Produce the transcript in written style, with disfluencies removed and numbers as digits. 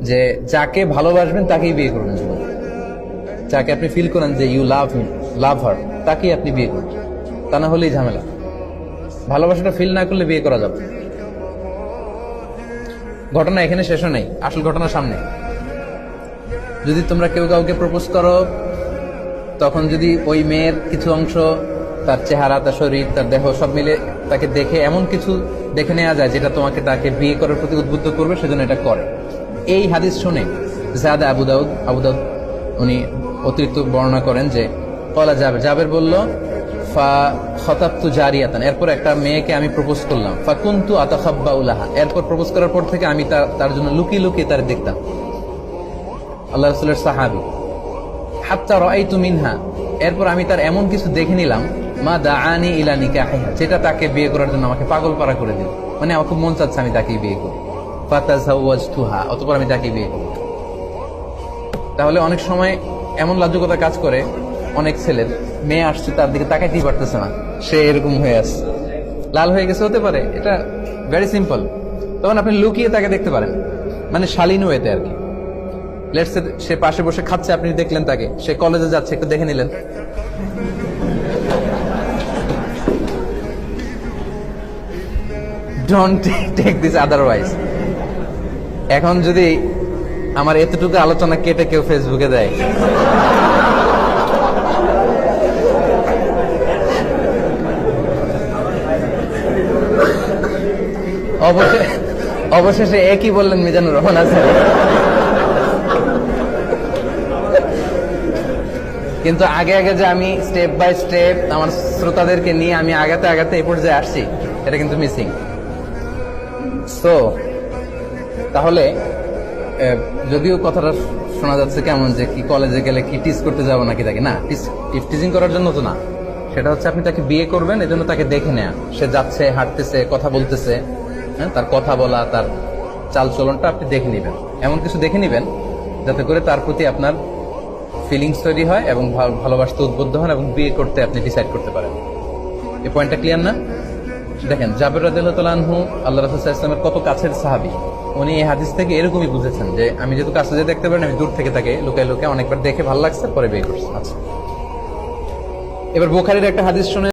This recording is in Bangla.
যে যাকে ভালোবাসবেন তাকেই বিয়ে করবেন জীবনে। যাকে আপনি ফিল করেন যে ইউ লাভ হিম, লাভ হার, তাকেই আপনি বিয়ে করবেন। তা না হলেই ঝামেলা। ভালোবাসাটা ফিল না করলে বিয়ে করা যাবে। ঘটনা এখানে শেষও নেই, আসল ঘটনা সামনে। যদি তোমরা কেউ কাউকে প্রপোজ করো, তখন যদি ওই মেয়ের কিছু অংশ, তার চেহারা, তার শরীর, তার দেহ সব মিলে তাকে দেখে এমন কিছু দেখে নেওয়া যায় যেটা তোমাকে তাকে বিয়ে করার প্রতি উদ্বুদ্ধ করবে, সেজন্য এটা করে। এই হাদিস শুনে জাদা আবু দাউদ উনি অতিরিক্ত বর্ণনা করেন যে কলা জাবের বলল ফা খতাবতু জারিয়াতান, এরপর একটা মেয়েকে আমি প্রপোজ করলাম, ফা কুনতু আতাখাব্বাউ লাহা, এরপর প্রপোজ করার পর থেকে আমি তার জন্য লুকিয়ে লুকিয়ে তার দেখতাম। আল্লাহ রাসূলের সাহাবী। হাত্তা রাআইতু মিনহা, এরপর আমি তার এমন কিছু দেখে নিলাম, মা দাআনি ইলা নিকাহিহা, যেটা তাকে বিয়ে করার জন্য আমাকে পাগল পারা করে দিল। মানে আমার খুব মন চাচ্ছে আমি তাকে বিয়ে করি। ফাতাযাওয়াজতুহা, অতঃপর আমি তাকে বিয়ে করি। তাহলে অনেক সময় এমন লাজুকতা কাজ করে অনেক ছেলের, মেয়ে আসছে তার দিকে তাকাইতেই পারতেছে না, সে এরকম হয়ে আসছে, লাল হয়ে গেছে, হতে পারে, এটা ভেরি সিম্পল। তখন আপনি লুকিয়ে তাকে দেখতে পারেন, মানে শালীন ওয়েতে আর কি। লেটস সে সে পাশে বসে খাচ্ছে, আপনি দেখলেন তাকে, সে কলেজে যাচ্ছে, একটু দেখে নিলেন। Don't take this otherwise. এখন যদি আমার এতটুকু আলোচনা কেটে কেউ ফেসবুকে দেয়, অবশেষে একই বললেন মিজানুর রহমান আছেন। কিন্তু আগে আগে যে আমি স্টেপ বাই স্টেপ আমার শ্রোতাদেরকে নিয়ে আমি আগাতে আগাতে এই পর্যায়ে আসছি, এটা কিন্তু মিসিং। সো তাহলে যদিও কথাটা শোনা যাচ্ছে কেমন যে কি কলেজে গেলে কি টিজ করতে যাবো নাকি তাকে, না, টিজিং করার জন্য তো না। সেটা হচ্ছে আপনি তাকে বিয়ে করবেন, এজন্য তাকে দেখে নেয়া, সে যাচ্ছে, হাঁটতেছে, কথা বলতেছে, হ্যাঁ, তার কথা বলা, তার চাল চলনটা আপনি দেখে নিবেন। এমন কিছু দেখে নিবেন যাতে করে তার প্রতি আপনার ফিলিংস তৈরি হয় এবং ভালোবাসতে উদ্বুদ্ধ হন এবং বিয়ে করতে আপনি ডিসাইড করতে পারেন। এই পয়েন্টটা ক্লিয়ার না? দেখেন, জাবের রাদিয়াল্লাহু তাআলা আনহু আল্লাহ রাসূল সাল্লাল্লাহু আলাইহি ওয়াসাল্লামের কত কাছের সাহাবী। উনি এই হাদিস থেকে এরকমই বুঝেছেন যে আমি যেহেতু কাছে যেয়ে দেখতে পারেন, আমি দূর থেকে তাকে লুকায় লুকায় অনেকবার দেখে ভালো লাগছে, পরে বিয়ে করছি। আচ্ছা, এবার বুখারীর একটা হাদিস শুনে